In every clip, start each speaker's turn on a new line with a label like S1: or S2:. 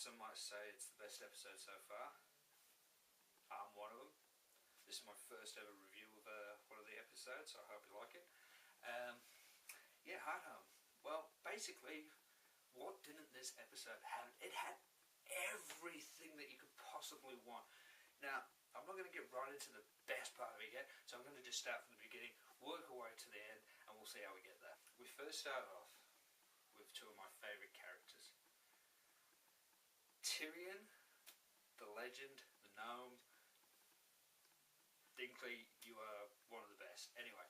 S1: Some might say it's the best episode so far. I'm one of them. This is my first ever review of one of the episodes, so I hope you like it. Yeah, Hardhome. Well, basically, what didn't this episode have? It had everything that you could possibly want. Now, I'm not going to get right into the best part of it yet, so I'm going to just start from the beginning, work our way to the end, and we'll see how we get there. We first start off with two of my favourite characters. Tyrion, the legend, the gnome. Dinkley, you are one of the best. Anyway,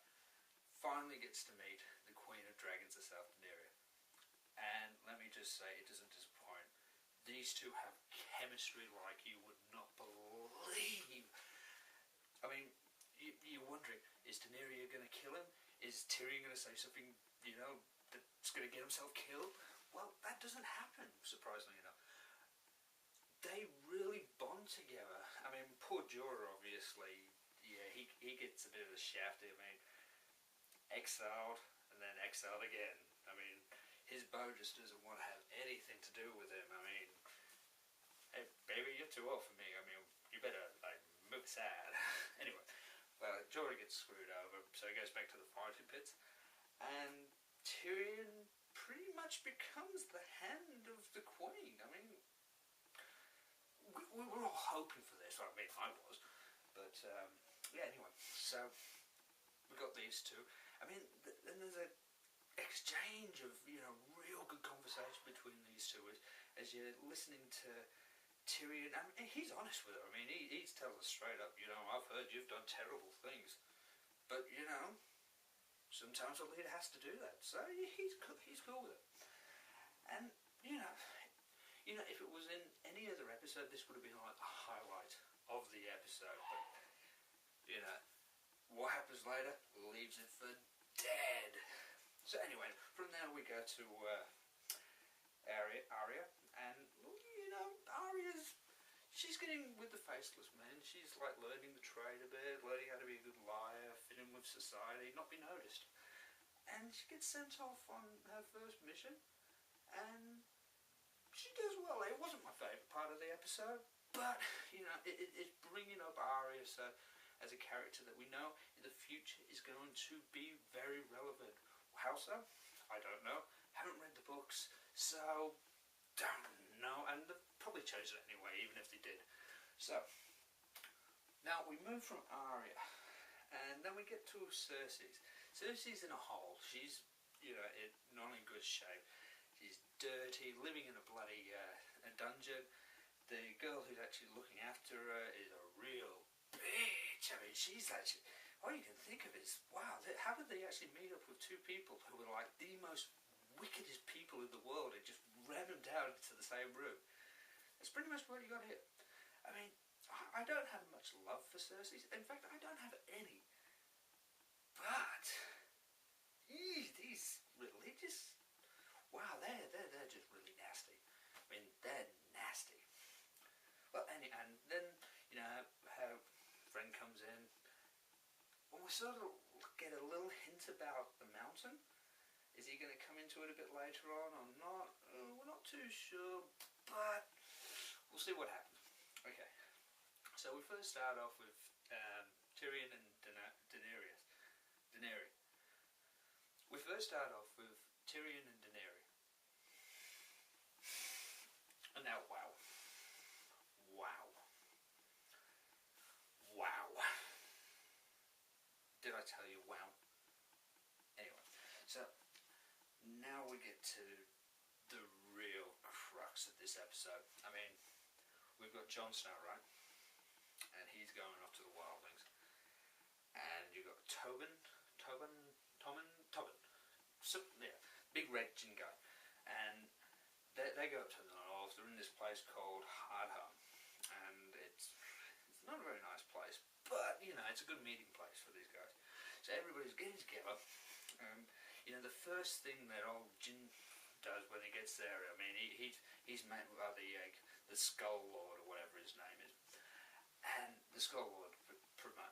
S1: finally gets to meet the Queen of Dragons herself, Daenerys. And let me just say, it doesn't disappoint. These two have chemistry like you would not believe. I mean, you're wondering, is Daenerys going to kill him? Is Tyrion going to say something, that's going to get himself killed? Well, that doesn't happen, surprisingly enough. They really bond together. I mean, poor Jorah, obviously, yeah, he gets a bit of a shaft. I mean, exiled and then exiled again. I mean, his beau just doesn't want to have anything to do with him. I mean, hey, baby, you're too old for me. I mean, you better, move aside. Anyway, well, Jorah gets screwed over, so he goes back to the fighting pits. And Tyrion pretty much becomes the hand of the Queen. I mean, we were all hoping for this. I mean, I was. But, yeah, anyway, so we got these two. I mean, then there's a exchange of, real good conversation between these two as you're listening to Tyrion. I mean, he's honest with her. I mean, he tells us straight up, I've heard you've done terrible things. But, sometimes a leader has to do that. So he's cool with it. And, if it was in any other episode, this would have been like the highlight of the episode. But, what happens later leaves it for dead. So anyway, from there we go to Arya, and she's getting with the faceless men. She's like learning the trade a bit, learning how to be a good liar, fit in with society, not be noticed. And she gets sent off on her first mission, and she does well. It wasn't my favourite part of the episode, but it's bringing up Arya as a character that we know in the future is going to be very relevant. How so? I don't know. Haven't read the books, so don't know. And they'll probably change it anyway, even if they did. So, now we move from Arya, and then we get to Cersei. Cersei's in a hole. She's, not in good shape. She's dirty, living in a bloody a dungeon. The girl who's actually looking after her is a real bitch. I mean, she's actually, all you can think of is, wow, how did they actually meet up with two people who were like the most wickedest people in the world and just ram them down into the same room? That's pretty much what you got here. I mean, I don't have much love for Cersei. In fact, I don't have any. But these religious, wow, they're just really nasty. I mean, they're nasty. Well, and then her friend comes in. Well, we sort of get a little hint about the mountain. Is he going to come into it a bit later on or not? We're not too sure, but we'll see what happens. Okay, so we first start off with Tyrion and Daenerys. We first start off with Tyrion and Daenerys. And now, wow. Did I tell you wow? Anyway, so now we get to the real crux of this episode. I mean, we've got Jon Snow, right? And he's going off to the wildlings. And you've got Tobin. So, yeah, big red gin guy. And they go up to the north. They're in this place called Hardhome. And it's not a very nice place, but it's a good meeting place for these guys. So everybody's getting together. The first thing that old Jin does when he gets there, I mean, he's met by the Skull Lord or whatever his name is, and the Skull Lord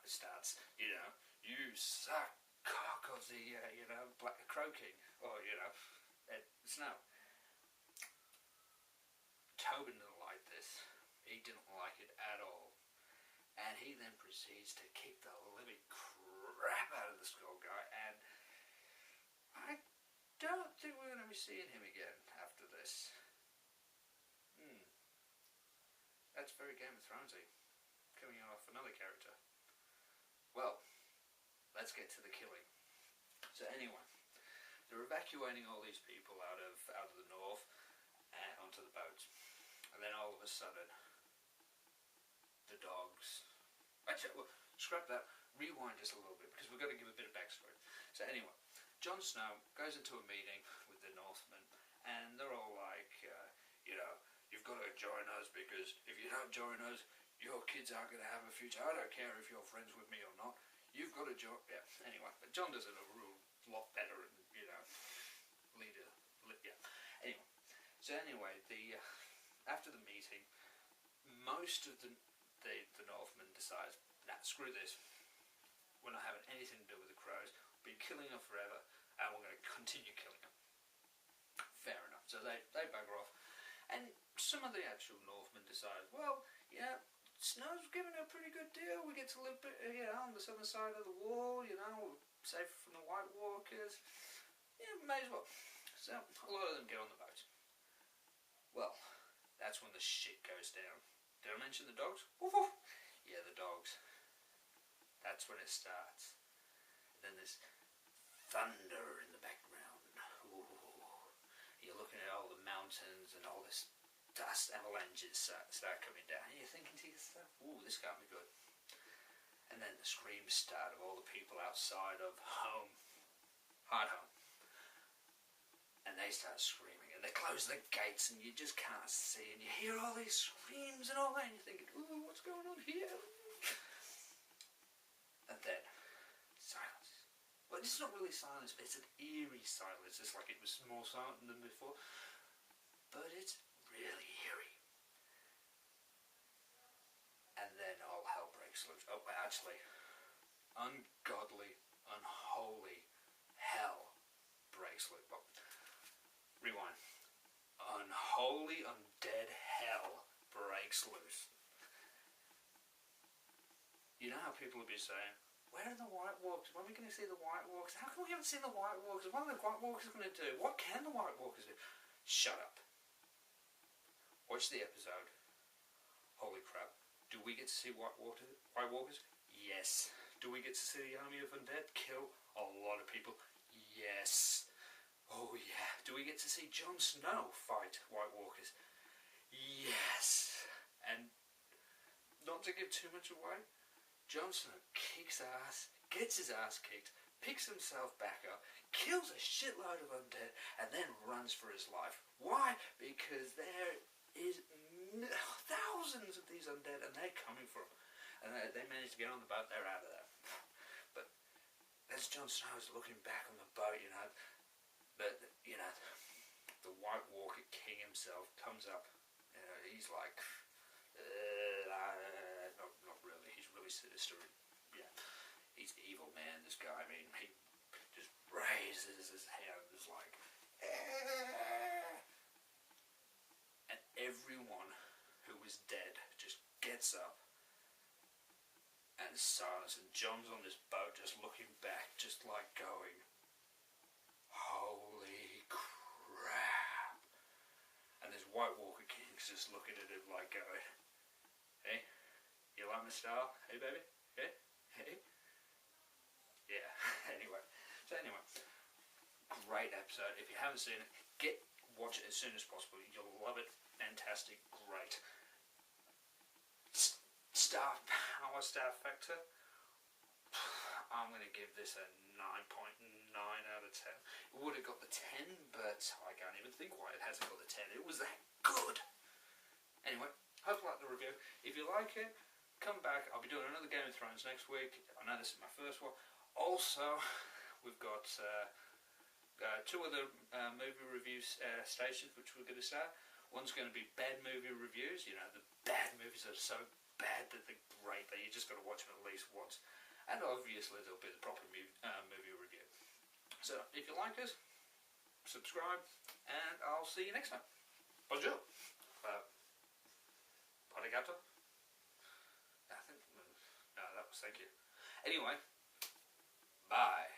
S1: starts, you suck cock of the Black Crow King, or Snow. Tobin didn't he then proceeds to kick the living crap out of the Skull guy, and I don't think we're going to be seeing him again after this. That's very Game of Thronesy, killing off another character. Well, let's get to the killing. So anyway, they're evacuating all these people out of the north and onto the boats, and then all of a sudden, the dogs. Actually, well, scrap that. Rewind just a little bit because we've got to give a bit of backstory. So anyway, Jon Snow goes into a meeting with the Northmen, and they're all like, you've got to join us because if you don't join us, your kids aren't going to have a future. I don't care if you're friends with me or not. You've got to join. Yeah. Anyway, but Jon does it a lot better, and leader. Yeah. Anyway, the after the meeting, most of the Northmen decides, nah, screw this. We're not having anything to do with the crows. We've been killing them forever, and we're going to continue killing them. Fair enough. So they bugger off. And some of the actual Northmen decide, well, yeah, Snow's giving a pretty good deal. We get to live on the southern side of the wall, we're safe from the White Walkers. Yeah, may as well. So a lot of them get on the boat. Well, that's when the shit goes down. Did I mention the dogs? Woof woof. Yeah, the dogs. That's when it starts. And then there's thunder in the background. Ooh. You're looking at all the mountains and all this dust avalanches start coming down. And you're thinking to yourself, ooh, this can't be good. And then the screams start of all the people outside of Hardhome. And they start screaming, and they close the gates, and you just can't see, and you hear all these screams and all that, and you're thinking, ooh, what's going on here? And then, silence. But it's not really silence, it's an eerie silence. It's like it was more silent than before, but it's really eerie. And then all hell breaks loose. Oh, actually, ungodly, unholy hell breaks loose. Oh, rewind. Unholy, undead hell breaks loose. You know how people will be saying, where are the White Walkers? When are we going to see the White Walkers? How come we haven't seen the White Walkers? What are the White Walkers going to do? What can the White Walkers do? Shut up. Watch the episode. Holy crap. Do we get to see White Walkers? Yes. Do we get to see the army of undead kill a lot of people? Yes. Oh yeah. Do we get to see Jon Snow fight White Walkers? Yes. And not to give too much away, Jon Snow kicks ass, gets his ass kicked, picks himself back up, kills a shitload of undead, and then runs for his life. Why? Because there is thousands of these undead, and they're coming for him. And they manage to get on the boat, they're out of there. But as Jon Snow's looking back on the boat, the White Walker King himself comes up. He's like, not really. He's really sinister. Yeah, he's evil, man. This guy. I mean, he just raises his hands like, and everyone who was dead just gets up and silence. And Jon's on this boat, just looking back, just like going, holy crap. And this White Walker King's just looking at him like going, hey, you like my style? Hey, baby? Hey? Hey? Yeah, anyway. Great episode. If you haven't seen it, watch it as soon as possible. You'll love it. Fantastic. Great. Star factor. I'm going to give this a 9.9 out of 10. It would have got the 10, but I can't even think why it hasn't got the 10. It was that good. Anyway, hope you like the review. If you like it, come back. I'll be doing another Game of Thrones next week. I know this is my first one. Also, we've got two other movie review stations which we're going to start. One's going to be bad movie reviews. The bad movies are so bad that they're great that you just got to watch them at least once. And obviously there'll be the proper movie review. So if you like us, subscribe, and I'll see you next time. Bonjour. Arigato. I think Thank you. Anyway, bye.